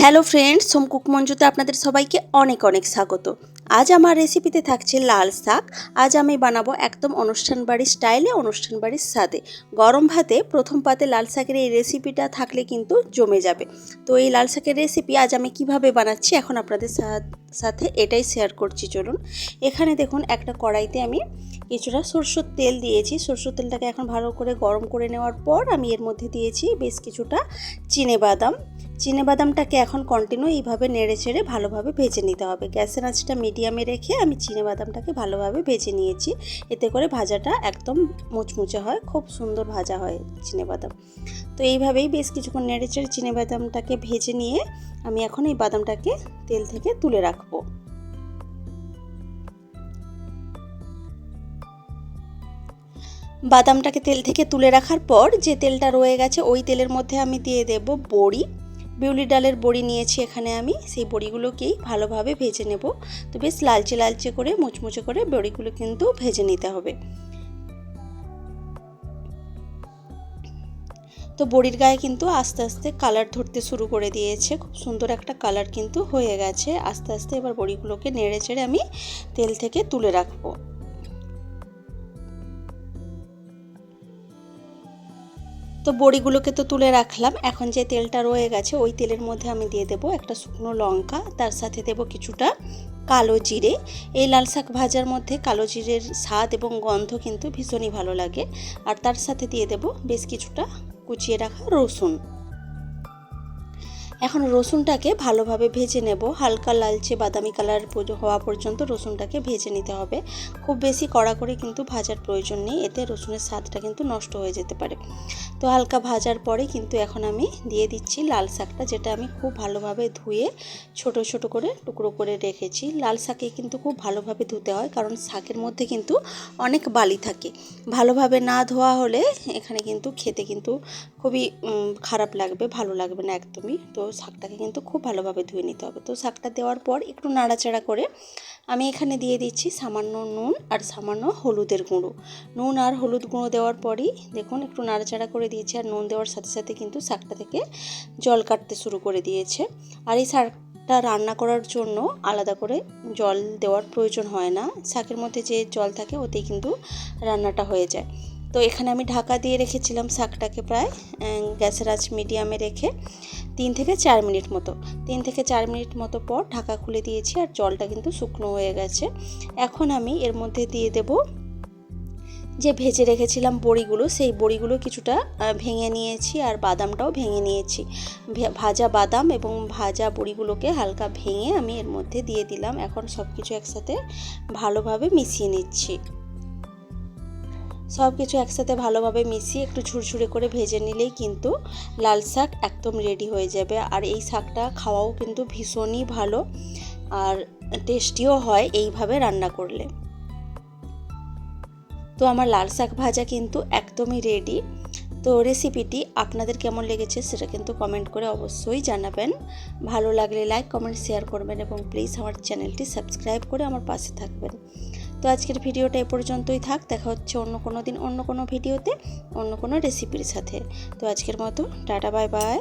Hello friends, home cook মঞ্জুতে আপনাদের সবাইকে অনেক অনেক স্বাগত। আজ আমার রেসিপিতে থাকছে লাল শাক। আজ আমি বানাবো একদম অনুষ্ঠান বাড়ির স্টাইলে, অনুষ্ঠান বাড়ির স্বাদে। গরম ভাতে প্রথম পাতে লাল শাকের এই রেসিপিটা থাকলে কিন্তু জমে যাবে। তো এই লাল শাকের রেসিপি আজ আমি কিভাবে বানাচ্ছি এখন আপনাদের সাথে এটাই শেয়ার করছি। চলুন, এখানে দেখুন একটা কড়াইতে আমি কিছুটা সরষের তেল দিয়েছি। সরষের তেলটাকে এখন ভালো করে গরম করে নেওয়ার পর আমি এর মধ্যে দিয়েছি বেশ কিছুটা চিনেবাদামটাকে এখন কন্টিনিউ এইভাবে নেড়ে চেড়ে ভালোভাবে ভেজে নিতে হবে। গ্যাসের আঁচটা মিডিয়ামে রেখে আমি চিনেবাদামটাকে ভালোভাবে ভেজে নিয়েছি। এতে করে ভাজাটা একদম মুচমুচে হয়, খুব সুন্দর ভাজা হয় চিনেবাদাম। তো এইভাবেই বেশ কিছুক্ষণ নেড়ে চেড়ে চিনেবাদামটাকে ভেজে নিয়ে আমি এখন এই বাদামটাকে তেল থেকে তুলে রাখবো। বাদামটাকে তেল থেকে তুলে রাখার পর যে তেলটা রয়ে গেছে ওই তেলের মধ্যে আমি দিয়ে দেব বড়ি। বিউলি ডালের বড়ি নিয়েছি এখানে আমি, সেই বড়িগুলোকেই ভালোভাবে ভেজে নেব। তো বেশ লালচে লালচে করে মুচমুচে করে বড়িগুলো কিন্তু ভেজে নিতে হবে। তো বড়ির গায়ে কিন্তু আস্তে আস্তে কালার ধরতে শুরু করে দিয়েছে, খুব সুন্দর একটা কালার কিন্তু হয়ে গেছে। আস্তে আস্তে এবার বড়িগুলোকে নেড়ে চেড়ে আমি তেল থেকে তুলে রাখবো। তো বড়িগুলোকে তো তুলে রাখলাম। এখন যে তেলটা রয়ে গেছে ওই তেলের মধ্যে আমি দিয়ে দেব একটা শুকনো লঙ্কা, তার সাথে দেব কিছুটা কালো জিরে। এই লাল শাক ভাজার মধ্যে কালো জিরের স্বাদ এবং গন্ধ কিন্তু ভীষণই ভালো লাগে। আর তার সাথে দিয়ে দেব বেশ কিছুটা কুচিয়ে রাখা রসুন। এখন রসুনটাকে ভালোভাবে ভেজে নেব, হালকা লালচে বাদামি কালার হওয়া পর্যন্ত রসুনটাকে ভেজে নিতে হবে। খুব বেশি কড়া করে কিন্তু ভাজার প্রয়োজন নেই, এতে রসুনের স্বাদটা কিন্তু নষ্ট হয়ে যেতে পারে। তো হালকা ভাজার পরে কিন্তু এখন আমি দিয়ে দিচ্ছি লাল শাকটা, যেটা আমি খুব ভালোভাবে ধুয়ে ছোট ছোট করে টুকরো করে রেখেছি। লাল শাকে কিন্তু খুব ভালোভাবে ধুতে হয়, কারণ শাকের মধ্যে কিন্তু অনেক বালি থাকে। ভালোভাবে না ধোয়া হলে এখানে কিন্তু খেতে কিন্তু খুবই খারাপ লাগবে, ভালো লাগবে না একদমই। তো শাকটাকে কিন্তু খুব ভালোভাবে ধুয়ে নিতে হবে। তো শাকটা দেওয়ার পর একটু নাড়াচাড়া করে আমি এখানে দিয়ে দিচ্ছি সামান্য নুন আর সামান্য হলুদের গুঁড়ো। নুন আর হলুদ গুঁড়ো দেওয়ার পরই দেখুন একটু নাড়াচাড়া করে দিয়েছি, আর নুন দেওয়ার সাথে সাথে কিন্তু শাকটা থেকে জল কাটতে শুরু করে দিয়েছে। আর এই শাকটা রান্না করার জন্য আলাদা করে জল দেওয়ার প্রয়োজন হয় না, শাকের মধ্যে যে জল থাকে ওতেই কিন্তু রান্নাটা হয়ে যায়। তো এখানে আমি ঢাকা দিয়ে রেখেছিলাম শাকটাকে প্রায় গ্যাসের আঁচ মিডিয়ামে রেখে 3 থেকে 4 মিনিট মতো। 3 থেকে 4 মিনিট মতো পর ঢাকা খুলে দিয়েছি, আর জলটা কিন্তু শুকনো হয়ে গেছে। এখন আমি এর মধ্যে দিয়ে দেব যে ভেজে রেখেছিলাম বড়িগুলো, সেই বড়িগুলো কিছুটা ভেঙে নিয়েছি, আর বাদামটাও ভেঙে নিয়েছি। ভাজা বাদাম এবং ভাজা বড়িগুলোকে হালকা ভেঙে আমি এর মধ্যে দিয়ে দিলাম। এখন সব কিছু একসাথে ভালোভাবে মিশিয়ে নিচ্ছি। সব কিছু একসাথে ভালোভাবে মিশিয়ে একটু ঝুরঝুরে করে ভেজে নিলেই কিন্তু লাল শাক একদম রেডি হয়ে যাবে। আর এই শাকটা খাওয়াও কিন্তু ভীষণই ভালো আর টেস্টিও হয় এইভাবে রান্না করলে। তো আমার লাল শাক ভাজা কিন্তু একদমই রেডি। তো রেসিপিটি আপনাদের কেমন লেগেছে সেটা কিন্তু কমেন্ট করে অবশ্যই জানাবেন। ভালো লাগলে লাইক, কমেন্ট, শেয়ার করবেন এবং প্লিজ আমার চ্যানেলটি সাবস্ক্রাইব করে আমার পাশে থাকবেন। তো আজকের ভিডিওটা এ পর্যন্তই থাক, দেখা হচ্ছে অন্য কোনো দিন অন্য কোনো ভিডিওতে অন্য কোনো রেসিপির সাথে। তো আজকের মতো টাটা, বাই বাই।